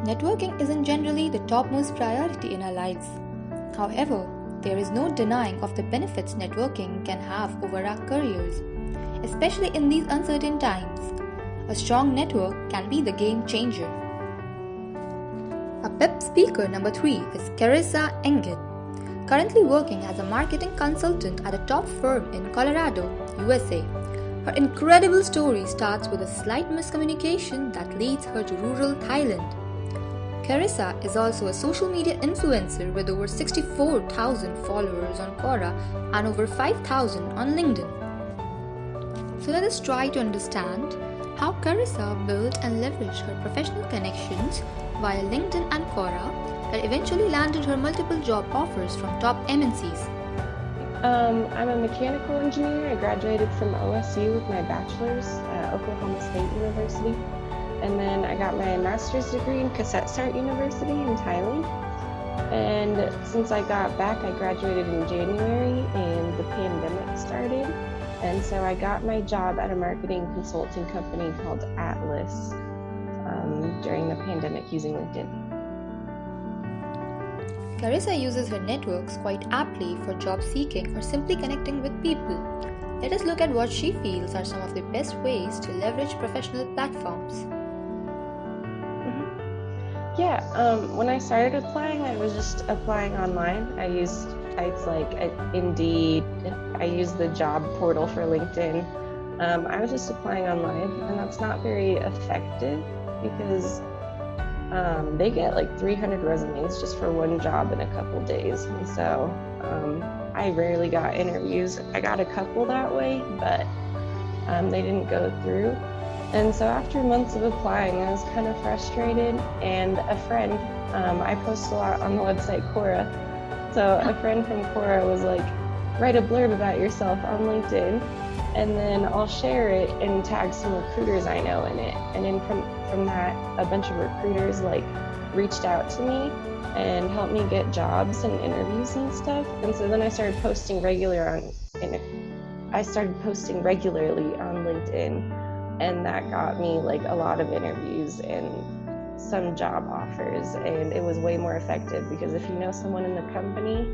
Networking isn't generally the topmost priority in our lives. However, there is no denying of the benefits networking can have over our careers, especially in these uncertain times. A strong network can be the game changer. Our PEP speaker number 3 is Charissa ENGET, currently working as a marketing consultant at a top firm in Colorado, USA. Her incredible story starts with a slight miscommunication that leads her to rural Thailand. Charissa is also a social media influencer with over 64,000 followers on Quora and over 5,000 on LinkedIn. So let us try to understand how Charissa built and leveraged her professional connections via LinkedIn and Quora that eventually landed her multiple job offers from top MNCs. I'm a mechanical engineer. I graduated from OSU with my bachelor's at Oklahoma State University. And then I got my master's degree in Start University in Thailand. And since I got back, I graduated in January and the pandemic started. And so I got my job at a marketing consulting company called Atlas during the pandemic using LinkedIn. Charissa uses her networks quite aptly for job seeking or simply connecting with people. Let us look at what she feels are some of the best ways to leverage professional platforms. Yeah, when I started applying, I was just applying online. I used sites like Indeed. I used the job portal for LinkedIn. I was just applying online, and that's not very effective because they get like 300 resumes just for one job in a couple days. And so I rarely got interviews. I got a couple that way, but they didn't go through. And so after months of applying, I was kind of frustrated, and a friend, I post a lot on the website Quora, so a friend from Quora was like, write a blurb about yourself on LinkedIn, and then I'll share it and tag some recruiters I know in it. And then from that, a bunch of recruiters like reached out to me and helped me get jobs and interviews and stuff. And so then I started posting regularly on LinkedIn. And that got me like a lot of interviews and some job offers. And it was way more effective because if you know someone in the company,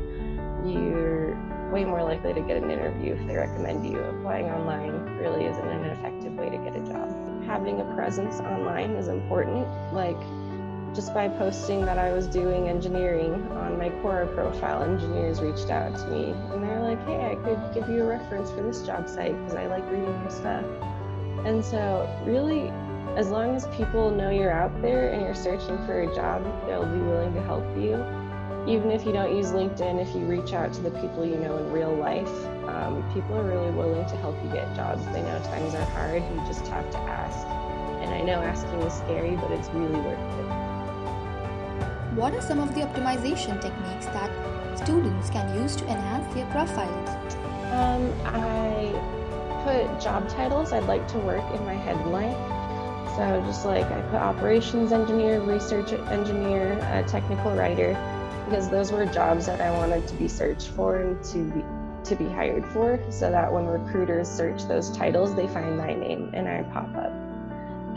you're way more likely to get an interview if they recommend you. Applying online really isn't an effective way to get a job. Having a presence online is important. Like just by posting that I was doing engineering on my Quora profile, engineers reached out to me and they're like, hey, I could give you a reference for this job site because I like reading your stuff. And so really, as long as people know you're out there and you're searching for a job, they'll be willing to help you. Even if you don't use LinkedIn, if you reach out to the people you know in real life, people are really willing to help you get jobs. They know times are hard, you just have to ask. And I know asking is scary, but it's really worth it. What are some of the optimization techniques that students can use to enhance their profiles? I put job titles I'd like to work in my headline. So just like I put operations engineer, research engineer, technical writer, because those were jobs that I wanted to be searched for and to be hired for, so that when recruiters search those titles, they find my name and I pop up.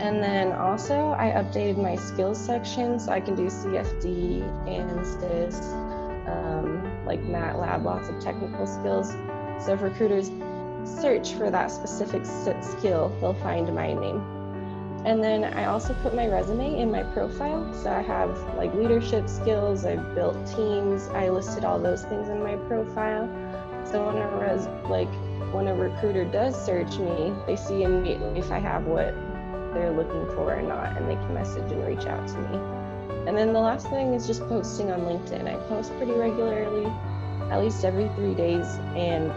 And then also I updated my skills section so I can do CFD, ANSYS, like MATLAB, lots of technical skills. So if recruiters search for that specific skill, they'll find my name. And then I also put my resume in my profile. So I have like leadership skills, I've built teams, I listed all those things in my profile. So when a recruiter does search me, they see immediately if I have what they're looking for or not, and they can message and reach out to me. And then the last thing is just posting on LinkedIn. I post pretty regularly, at least every 3 days, and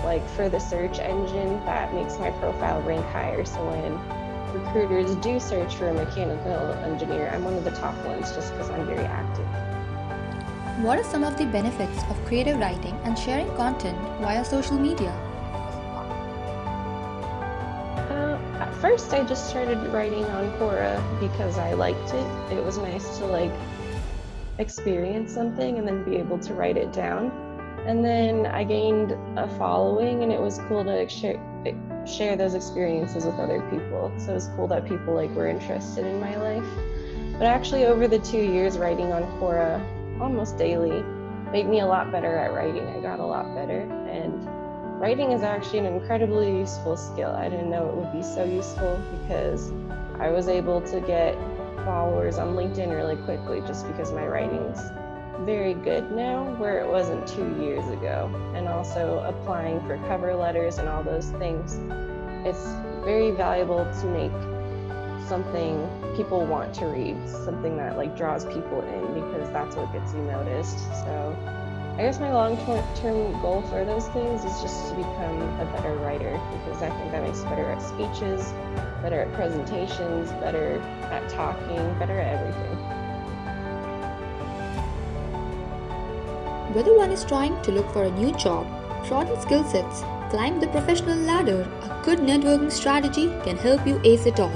like for the search engine, that makes my profile rank higher. So when recruiters do search for a mechanical engineer, I'm one of the top ones just because I'm very active. What are some of the benefits of creative writing and sharing content via social media? At first, I just started writing on Quora because I liked it. It was nice to like experience something and then be able to write it down. And then I gained a following, and it was cool to share those experiences with other people. So it was cool that people like were interested in my life. But actually over the 2 years writing on Quora almost daily made me a lot better at writing. I got a lot better, and writing is actually an incredibly useful skill. I didn't know it would be so useful because I was able to get followers on LinkedIn really quickly just because my writing's very good now, where it wasn't 2 years ago. And also applying for cover letters and all those things, it's very valuable to make something people want to read, something that like draws people in, because that's what gets you noticed. So I guess my long-term goal for those things is just to become a better writer, because I think that makes me better at speeches, better at presentations, better at talking, better at everything. Whether one is trying to look for a new job, broaden skill sets, climb the professional ladder, a good networking strategy can help you ace it all.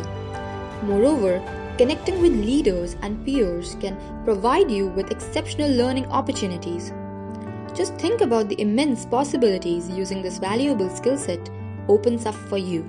Moreover, connecting with leaders and peers can provide you with exceptional learning opportunities. Just think about the immense possibilities using this valuable skill set opens up for you.